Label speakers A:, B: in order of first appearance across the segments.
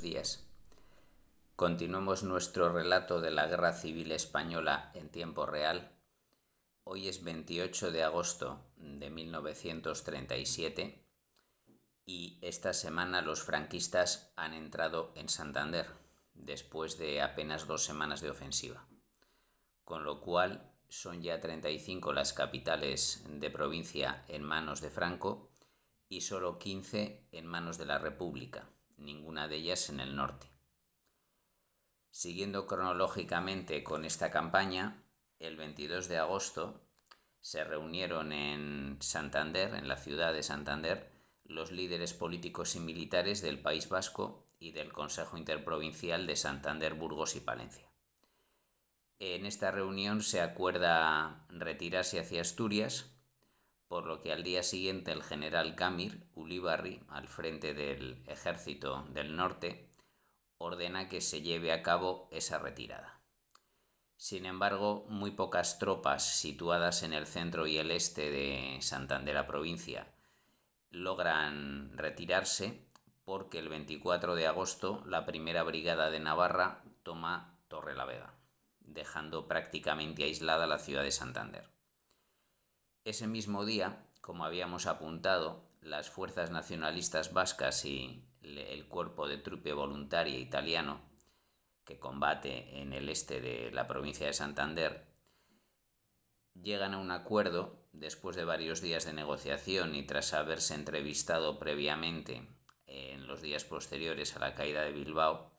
A: días. Continuemos nuestro relato de la Guerra Civil Española en tiempo real. Hoy es 28 de agosto de 1937 y esta semana los franquistas han entrado en Santander después de apenas 2 semanas de ofensiva, con lo cual son ya 35 las capitales de provincia en manos de Franco y solo 15 en manos de la República, ninguna de ellas en el norte. Siguiendo cronológicamente con esta campaña, el 22 de agosto se reunieron en Santander, en la ciudad de Santander, los líderes políticos y militares del País Vasco y del Consejo Interprovincial de Santander, Burgos y Palencia. En esta reunión se acuerda retirarse hacia Asturias, por lo que al día siguiente el general Gamir Ulibarri, al frente del ejército del norte, ordena que se lleve a cabo esa retirada. Sin embargo, muy pocas tropas situadas en el centro y el este de Santander, la provincia, logran retirarse porque el 24 de agosto la primera brigada de Navarra toma Torrelavega, dejando prácticamente aislada la ciudad de Santander. Ese mismo día, como habíamos apuntado, las fuerzas nacionalistas vascas y el cuerpo de trupe voluntaria italiano que combate en el este de la provincia de Santander llegan a un acuerdo después de varios días de negociación y tras haberse entrevistado previamente en los días posteriores a la caída de Bilbao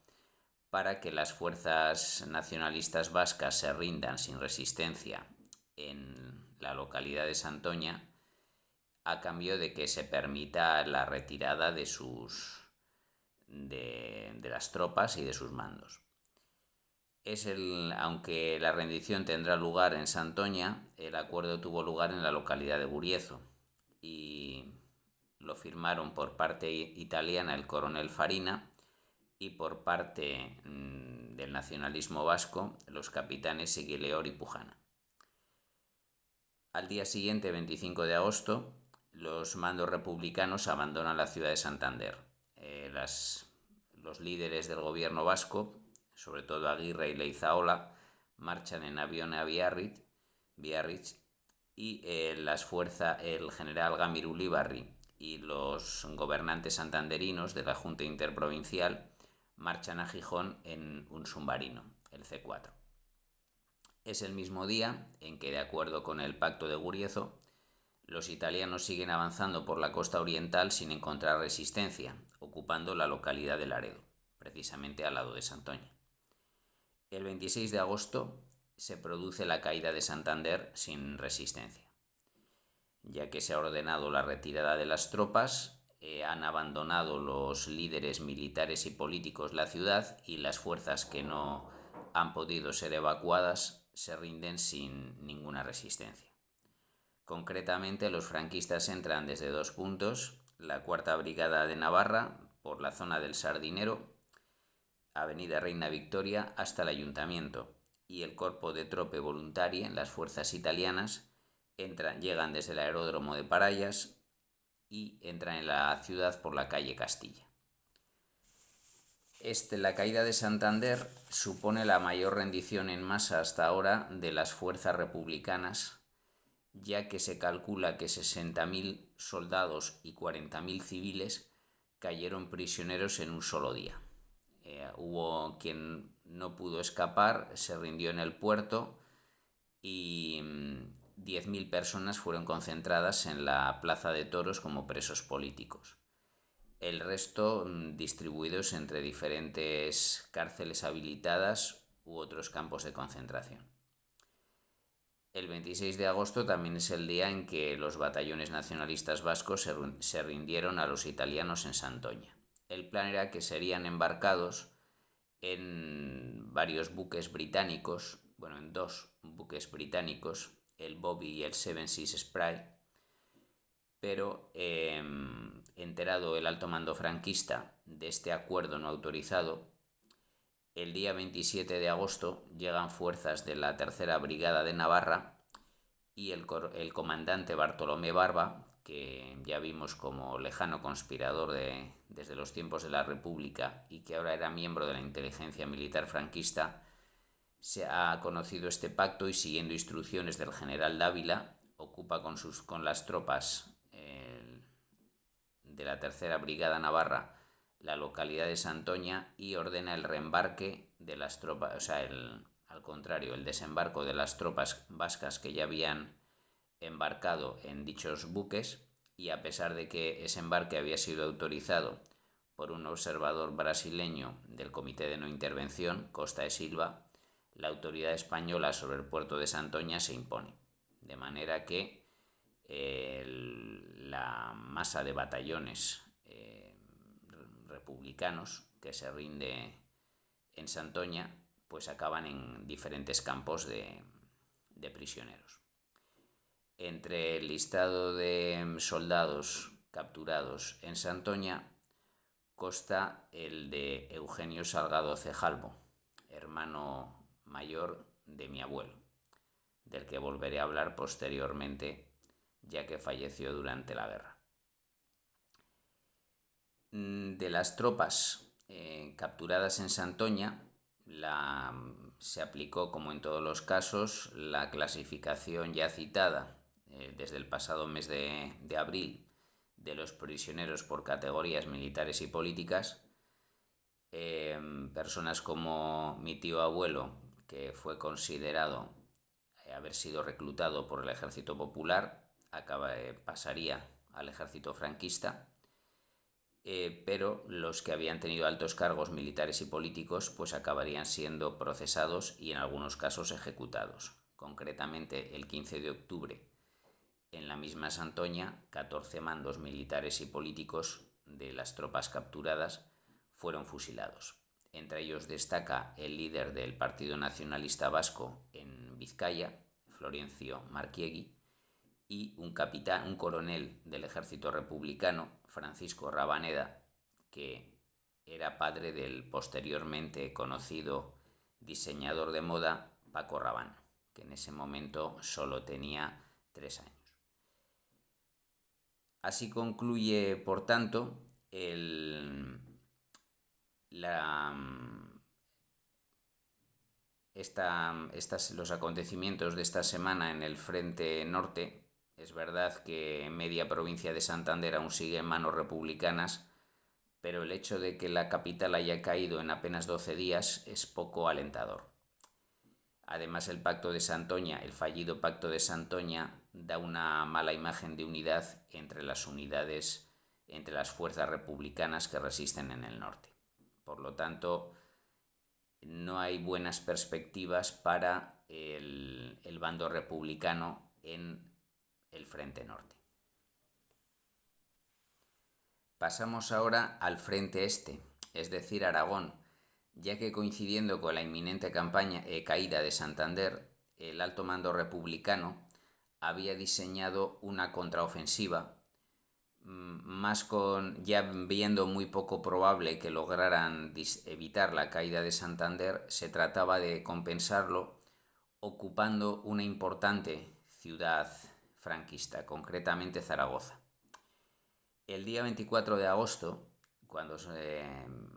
A: para que las fuerzas nacionalistas vascas se rindan sin resistencia en la localidad de Santoña a cambio de que se permita la retirada de las tropas y de sus mandos. Aunque la rendición tendrá lugar en Santoña, el acuerdo tuvo lugar en la localidad de Guriezo y lo firmaron por parte italiana el coronel Farina y por parte del nacionalismo vasco los capitanes Seguileor y Pujana. Al día siguiente, 25 de agosto, los mandos republicanos abandonan la ciudad de Santander. Los líderes del gobierno vasco, sobre todo Aguirre y Leizaola, marchan en avión a Biarritz y el general Gamir Ulibarri y los gobernantes santanderinos de la Junta Interprovincial marchan a Gijón en un submarino, el C4. Es el mismo día en que, de acuerdo con el Pacto de Guriezo, los italianos siguen avanzando por la costa oriental sin encontrar resistencia, ocupando la localidad de Laredo, precisamente al lado de Santoña. El 26 de agosto se produce la caída de Santander sin resistencia, ya que se ha ordenado la retirada de las tropas, han abandonado los líderes militares y políticos la ciudad y las fuerzas que no han podido ser evacuadas se rinden sin ninguna resistencia. Concretamente, los franquistas entran desde 2 puntos: la Cuarta Brigada de Navarra por la zona del Sardinero, Avenida Reina Victoria, hasta el Ayuntamiento, y el cuerpo de trope voluntaria en las fuerzas italianas llegan desde el aeródromo de Parayas y entran en la ciudad por la calle Castilla. La caída de Santander supone la mayor rendición en masa hasta ahora de las fuerzas republicanas, ya que se calcula que 60.000 soldados y 40.000 civiles cayeron prisioneros en un solo día. Hubo quien no pudo escapar, se rindió en el puerto y 10.000 personas fueron concentradas en la Plaza de Toros como presos políticos. El resto distribuidos entre diferentes cárceles habilitadas u otros campos de concentración. El 26 de agosto también es el día en que los batallones nacionalistas vascos se rindieron a los italianos en Santoña. El plan era que serían embarcados en varios buques británicos, en 2 buques británicos, el Bobby y el Seven Seas Spray, pero enterado el alto mando franquista de este acuerdo no autorizado, el día 27 de agosto llegan fuerzas de la Tercera Brigada de Navarra y el comandante Bartolomé Barba, que ya vimos como lejano conspirador desde los tiempos de la República y que ahora era miembro de la inteligencia militar franquista, se ha conocido este pacto y, siguiendo instrucciones del general Dávila, ocupa con las tropas de la Tercera Brigada Navarra la localidad de Santoña y ordena el reembarque de las tropas, o sea, al contrario, el desembarco de las tropas vascas que ya habían embarcado en dichos buques, y a pesar de que ese embarque había sido autorizado por un observador brasileño del Comité de No Intervención, Costa de Silva, la autoridad española sobre el puerto de Santoña se impone, de manera que la masa de batallones republicanos que se rinde en Santoña pues acaban en diferentes campos de prisioneros. Entre el listado de soldados capturados en Santoña consta el de Eugenio Salgado Cejalvo, hermano mayor de mi abuelo, del que volveré a hablar posteriormente, ya que falleció durante la guerra. De las tropas capturadas en Santoña, se aplicó, como en todos los casos, la clasificación ya citada desde el pasado mes de abril de los prisioneros por categorías militares y políticas. Personas como mi tío abuelo, que fue considerado haber sido reclutado por el Ejército Popular, pasaría al ejército franquista, pero los que habían tenido altos cargos militares y políticos pues acabarían siendo procesados y en algunos casos ejecutados. Concretamente, el 15 de octubre, en la misma Santoña, 14 mandos militares y políticos de las tropas capturadas fueron fusilados. Entre ellos destaca el líder del Partido Nacionalista Vasco en Vizcaya, Florencio Marquiegui, y un coronel del ejército republicano, Francisco Rabaneda, que era padre del posteriormente conocido diseñador de moda Paco Rabanne, que en ese momento solo tenía 3 años. Así concluye, por tanto, los acontecimientos de esta semana en el frente norte. Es verdad que media provincia de Santander aún sigue en manos republicanas, pero el hecho de que la capital haya caído en apenas 12 días es poco alentador. Además, el fallido Pacto de Santoña da una mala imagen de unidad entre las fuerzas republicanas que resisten en el norte. Por lo tanto, no hay buenas perspectivas para el bando republicano en el frente norte. Pasamos ahora al frente este, es decir, Aragón, ya que, coincidiendo con la inminente caída de Santander, el alto mando republicano había diseñado una contraofensiva, ya viendo muy poco probable que lograran evitar la caída de Santander. Se trataba de compensarlo ocupando una importante ciudad franquista, concretamente Zaragoza. El día 24 de agosto,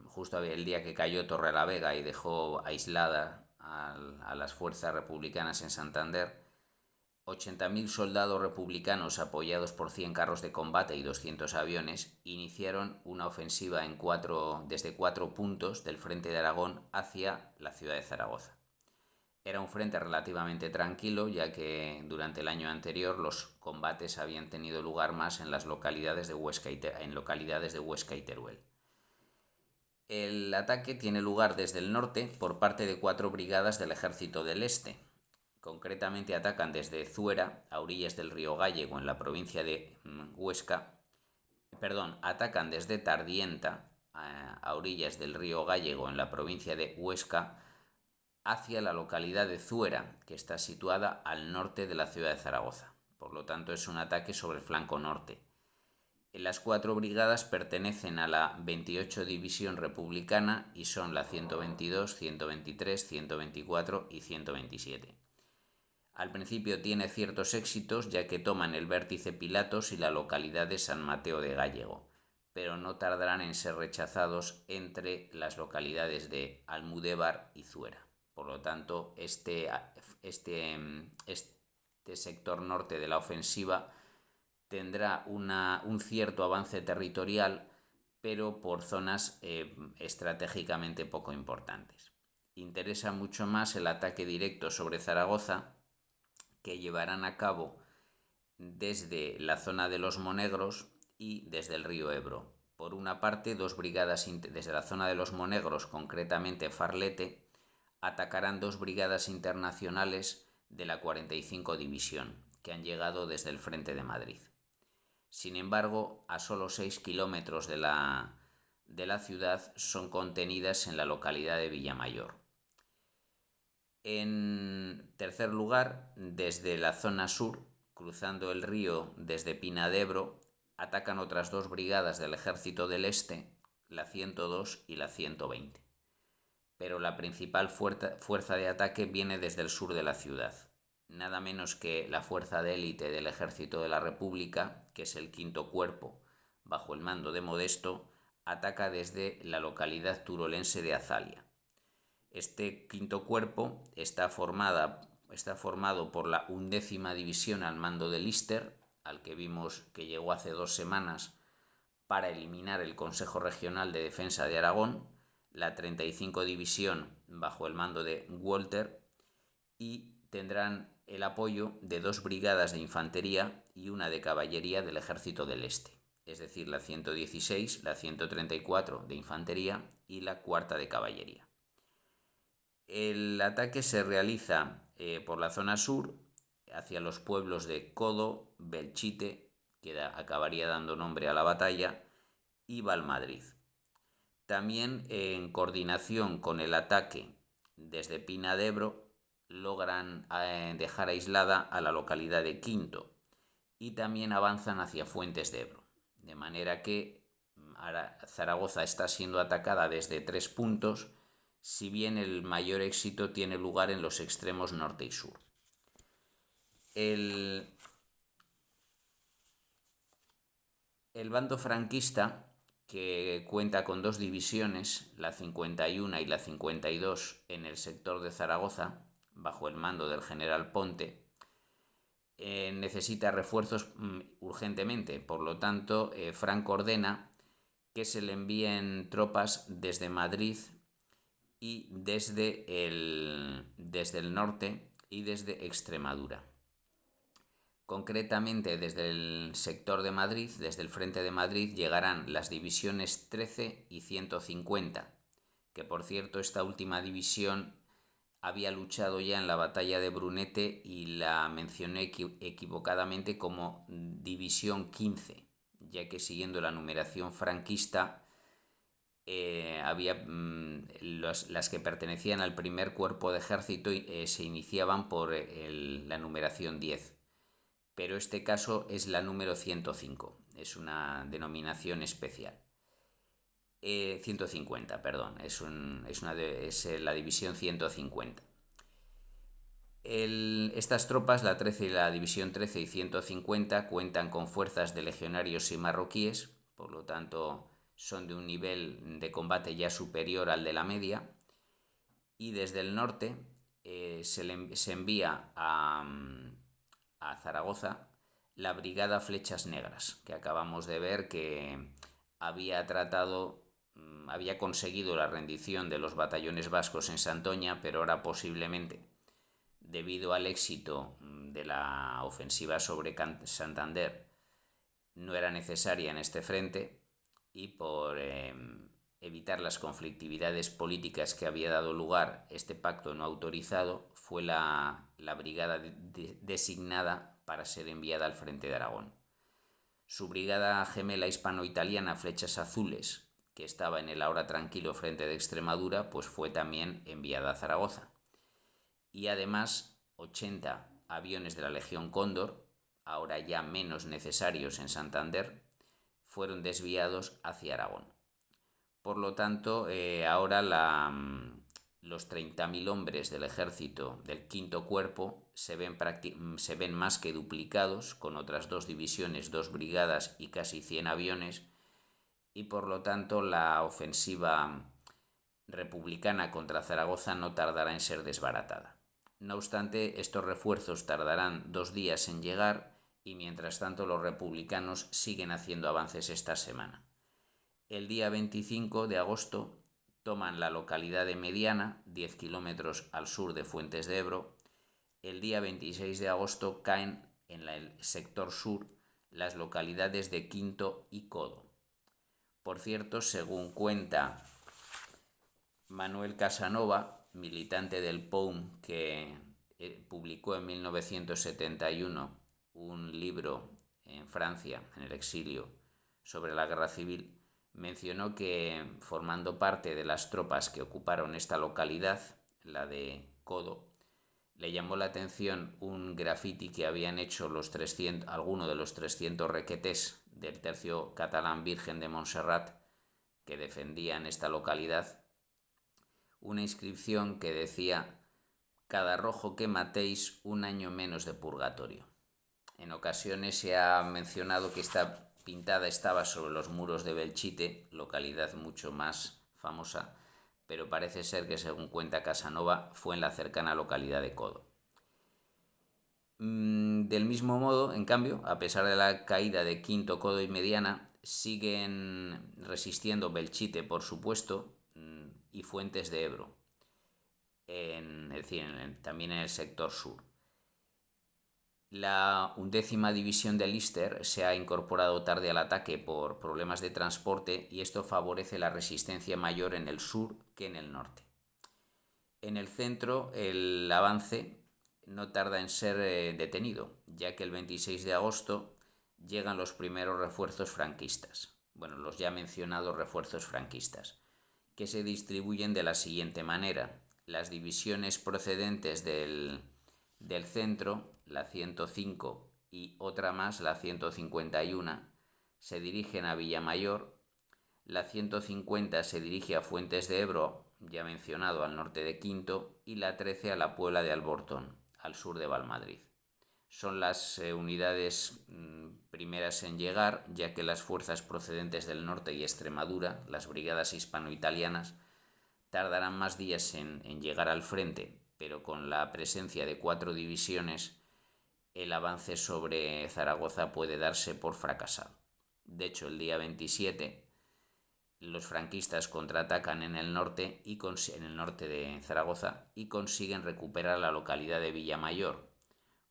A: justo el día que cayó Torrelavega y dejó aislada a las fuerzas republicanas en Santander, 80.000 soldados republicanos, apoyados por 100 carros de combate y 200 aviones, iniciaron una ofensiva desde 4 puntos del frente de Aragón hacia la ciudad de Zaragoza. Era un frente relativamente tranquilo, ya que durante el año anterior los combates habían tenido lugar más en las localidades de Huesca y Teruel. El ataque tiene lugar desde el norte por parte de 4 brigadas del Ejército del Este. Concretamente atacan desde Zuera, a orillas del río Gállego, en la provincia de Huesca. Atacan desde Tardienta, a orillas del río Gállego, en la provincia de Huesca, hacia la localidad de Zuera, que está situada al norte de la ciudad de Zaragoza. Por lo tanto, es un ataque sobre el flanco norte. Las 4 brigadas pertenecen a la 28 División Republicana y son la 122, 123, 124 y 127. Al principio tiene ciertos éxitos, ya que toman el vértice Pilatos y la localidad de San Mateo de Gállego, pero no tardarán en ser rechazados entre las localidades de Almudévar y Zuera. Por lo tanto, este sector norte de la ofensiva tendrá un cierto avance territorial, pero por zonas estratégicamente poco importantes. Interesa mucho más el ataque directo sobre Zaragoza, que llevarán a cabo desde la zona de los Monegros y desde el río Ebro. Por una parte, dos brigadas desde la zona de los Monegros, concretamente Farlete, atacarán dos brigadas internacionales de la 45 División, que han llegado desde el frente de Madrid. Sin embargo, a solo 6 kilómetros de la ciudad son contenidas en la localidad de Villamayor. En tercer lugar, desde la zona sur, cruzando el río desde Pina de Ebro, atacan otras dos brigadas del Ejército del Este, la 102 y la 120. Pero la principal fuerza de ataque viene desde el sur de la ciudad. Nada menos que la fuerza de élite del Ejército de la República, que es el Quinto Cuerpo, bajo el mando de Modesto, ataca desde la localidad turolense de Azalia. Este Quinto Cuerpo está formado por la 11ª División al mando de Lister, al que vimos que llegó hace 2 semanas para eliminar el Consejo Regional de Defensa de Aragón, la 35 División bajo el mando de Walter, y tendrán el apoyo de 2 brigadas de infantería y una de caballería del Ejército del Este, es decir, la 116, la 134 de infantería y la 4ª de caballería. El ataque se realiza por la zona sur, hacia los pueblos de Codo, Belchite, que acabaría dando nombre a la batalla, y Valmadrid. También, en coordinación con el ataque desde Pina de Ebro, logran dejar aislada a la localidad de Quinto y también avanzan hacia Fuentes de Ebro. De manera que Zaragoza está siendo atacada desde 3 puntos, si bien el mayor éxito tiene lugar en los extremos norte y sur. El bando franquista, que cuenta con 2 divisiones, la 51 y la 52, en el sector de Zaragoza, bajo el mando del general Ponte, necesita refuerzos urgentemente. Por lo tanto, Franco ordena que se le envíen tropas desde Madrid y desde el norte y desde Extremadura. Concretamente, desde el sector de Madrid, desde el frente de Madrid, llegarán las divisiones 13 y 150, que por cierto esta última división había luchado ya en la batalla de Brunete y la mencioné equivocadamente como división 15, ya que siguiendo la numeración franquista había las que pertenecían al primer cuerpo de ejército se iniciaban por la numeración 10. Pero este caso es la número 105, es una denominación especial. 150, perdón, es la división 150. Estas tropas, la 13 y la división 13 y 150, cuentan con fuerzas de legionarios y marroquíes, por lo tanto son de un nivel de combate ya superior al de la media, y desde el norte se envía a Zaragoza la brigada Flechas Negras, que acabamos de ver que había conseguido la rendición de los batallones vascos en Santoña, pero ahora posiblemente, debido al éxito de la ofensiva sobre Santander, no era necesaria en este frente, y por evitar las conflictividades políticas que había dado lugar este pacto no autorizado, fue la brigada designada para ser enviada al frente de Aragón. Su brigada gemela hispano-italiana Flechas Azules, que estaba en el ahora tranquilo frente de Extremadura, pues fue también enviada a Zaragoza. Y además 80 aviones de la Legión Cóndor, ahora ya menos necesarios en Santander, fueron desviados hacia Aragón. Por lo tanto, ahora los 30.000 hombres del ejército del quinto cuerpo se ven más que duplicados, con otras 2 divisiones, 2 brigadas y casi 100 aviones, y por lo tanto la ofensiva republicana contra Zaragoza no tardará en ser desbaratada. No obstante, estos refuerzos tardarán 2 días en llegar y mientras tanto los republicanos siguen haciendo avances esta semana. El día 25 de agosto toman la localidad de Mediana, 10 kilómetros al sur de Fuentes de Ebro. El día 26 de agosto caen en el sector sur las localidades de Quinto y Codo. Por cierto, según cuenta Manuel Casanova, militante del POUM, que publicó en 1971 un libro en Francia, en el exilio, sobre la guerra civil, mencionó que, formando parte de las tropas que ocuparon esta localidad, la de Codo, le llamó la atención un graffiti que habían hecho alguno de los 300 requetés del tercio catalán Virgen de Montserrat que defendían esta localidad, una inscripción que decía: cada rojo que matéis, un año menos de purgatorio. En ocasiones se ha mencionado que esta pintada estaba sobre los muros de Belchite, localidad mucho más famosa, pero parece ser que, según cuenta Casanova, fue en la cercana localidad de Codo. Del mismo modo, en cambio, a pesar de la caída de Quinto, Codo y Mediana, siguen resistiendo Belchite, por supuesto, y Fuentes de Ebro, también en el sector sur. La 11ª División de Lister se ha incorporado tarde al ataque por problemas de transporte y esto favorece la resistencia mayor en el sur que en el norte. En el centro, el avance no tarda en ser detenido, ya que el 26 de agosto llegan los primeros refuerzos franquistas, los ya mencionados refuerzos franquistas, que se distribuyen de la siguiente manera. Las divisiones procedentes del centro, la 105 y otra más, la 151, se dirigen a Villamayor, la 150 se dirige a Fuentes de Ebro, ya mencionado, al norte de Quinto, y la 13 a la Puebla de Albortón, al sur de Valmadrid. Son las unidades primeras en llegar, ya que las fuerzas procedentes del norte y Extremadura, las brigadas hispano-italianas, tardarán más días en llegar al frente, pero con la presencia de 4 divisiones, el avance sobre Zaragoza puede darse por fracasado. De hecho, el día 27, los franquistas contraatacan en el norte de Zaragoza y consiguen recuperar la localidad de Villamayor.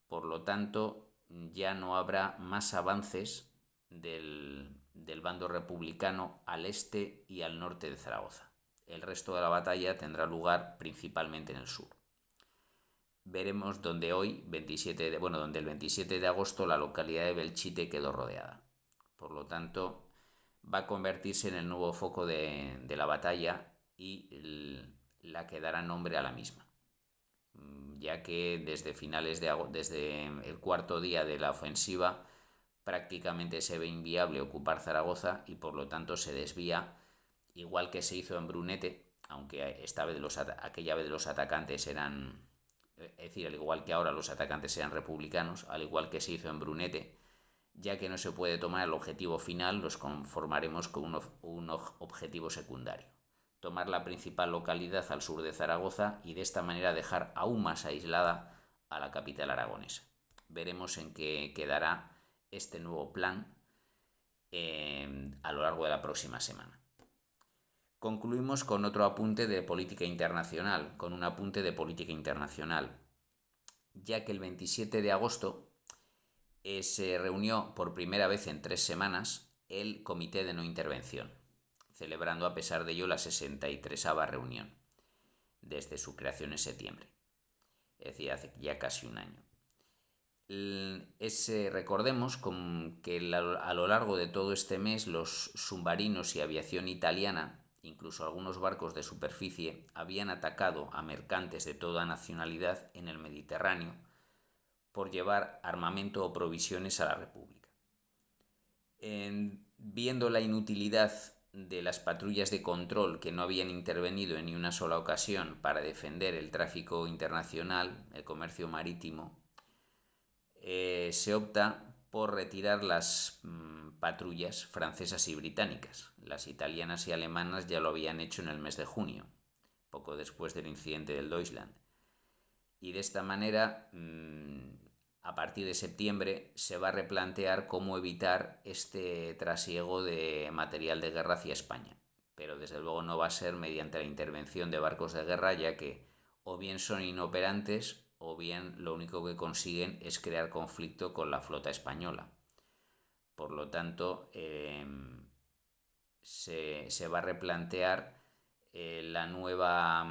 A: Por lo tanto, ya no habrá más avances del bando republicano al este y al norte de Zaragoza. El resto de la batalla tendrá lugar principalmente en el sur. Veremos donde el 27 de agosto la localidad de Belchite quedó rodeada. Por lo tanto, va a convertirse en el nuevo foco de la batalla y la que dará nombre a la misma, ya que desde el cuarto día de la ofensiva prácticamente se ve inviable ocupar Zaragoza y por lo tanto se desvía, igual que se hizo en Brunete, aunque aquella vez los atacantes eran, al igual que ahora los atacantes eran republicanos, al igual que se hizo en Brunete. Ya que no se puede tomar el objetivo final, los conformaremos con un objetivo secundario: tomar la principal localidad al sur de Zaragoza y de esta manera dejar aún más aislada a la capital aragonesa. Veremos en qué quedará este nuevo plan a lo largo de la próxima semana. Concluimos con otro apunte de política internacional, ya que el 27 de agosto se reunió por primera vez en 3 semanas el Comité de No Intervención, celebrando a pesar de ello la 63ª reunión desde su creación en septiembre, es decir, hace ya casi un año. Recordemos que a lo largo de todo este mes los submarinos y aviación italiana, incluso algunos barcos de superficie, habían atacado a mercantes de toda nacionalidad en el Mediterráneo por llevar armamento o provisiones a la República. Viendo la inutilidad de las patrullas de control que no habían intervenido en ni una sola ocasión para defender el tráfico internacional, el comercio marítimo, se opta por retirar las patrullas francesas y británicas. Las italianas y alemanas ya lo habían hecho en el mes de junio, poco después del incidente del Deutschland. Y de esta manera, a partir de septiembre, se va a replantear cómo evitar este trasiego de material de guerra hacia España. Pero desde luego no va a ser mediante la intervención de barcos de guerra, ya que o bien son inoperantes o bien lo único que consiguen es crear conflicto con la flota española. Por lo tanto, se va a replantear la nueva...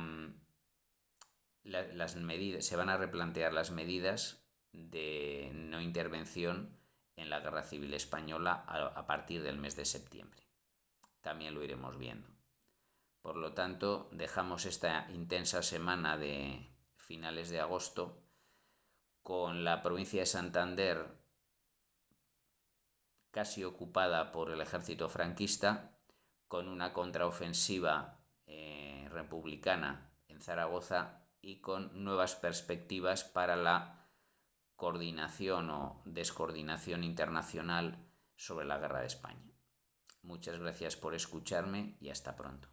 A: las medidas, se van a replantear las medidas de no intervención en la Guerra Civil Española a partir del mes de septiembre. También lo iremos viendo. Por lo tanto, dejamos esta intensa semana de finales de agosto con la provincia de Santander casi ocupada por el ejército franquista, con una contraofensiva republicana en Zaragoza y con nuevas perspectivas para la coordinación o descoordinación internacional sobre la guerra de España. Muchas gracias por escucharme y hasta pronto.